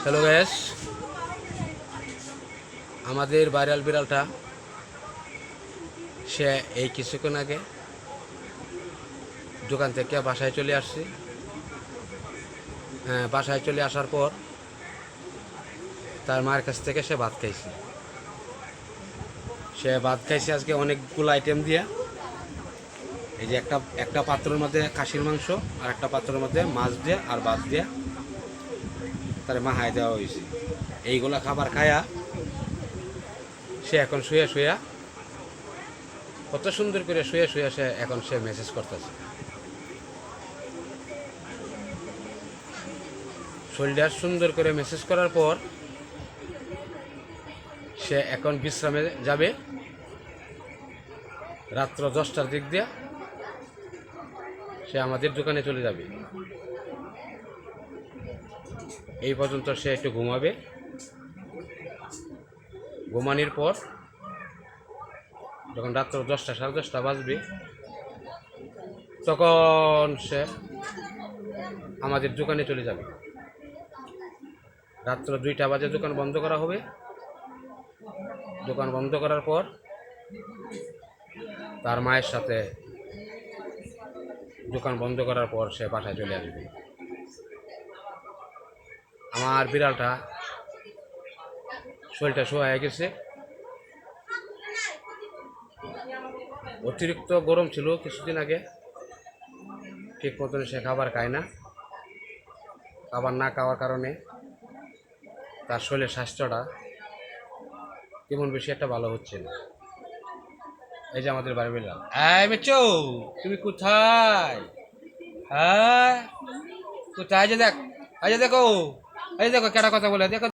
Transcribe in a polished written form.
Hello gas, আমাদের viral বিড়ালটা সে এই কিছুক্ষণ আগে দোকান থেকে বাসায় চলে আসছে। বাসায় চলে আসার পর তার মায়ের কাছ থেকে সে ভাত খাইছে। আজকে অনেকগুলো আইটেম দিয়ে। এই যে একটা একটা পাত্রের মধ্যে খাসির মাংস, আর একটা পাত্রের মধ্যে মাছ দিয়ে আর ভাত দিয়ে তার মাহায় দেওয়া হয়েছে। এইগুলা খাবার খায়া সে এখন শুয়ে শুয়া, কত সুন্দর করে শুয়ে শুয়ে সে মেসেজ করতেছে। শরীরটা সুন্দর করে মেসেজ করার পর সে এখন বিশ্রামে যাবে। রাত্র 10টার দিক দিয়ে সে আমাদের দোকানে চলে যাবে। এই পর্যন্ত সে একটু ঘুমাবে। ঘুমানোর পর যখন রাত্র 10টা 10:30 বাজবে, তখন সে আমাদের দোকানে চলে যাবে। রাত্র 2টা বাজে দোকান বন্ধ করা হবে। দোকান বন্ধ করার পর তার মায়ের সাথে দোকান বন্ধ করার পর সে বাসায় চলে আসবে। আমার বিড়ালটা শরীরটা শোয়া গেছে। অতিরিক্ত গরম ছিল কিছুদিন আগে, ঠিক মতন সে খাবার খায় না। খাবার না খাওয়ার কারণে তার শরীরের স্বাস্থ্যটা তেমন বেশি একটা ভালো হচ্ছে না। এই যে আমাদের বাড়ি বিড়াল, এই বেচো, তুমি কোথায়? হ্যাঁ কোথায়? যে দেখ, এই যে দেখো, এই দেখো কেটা কথা বলে দেখো।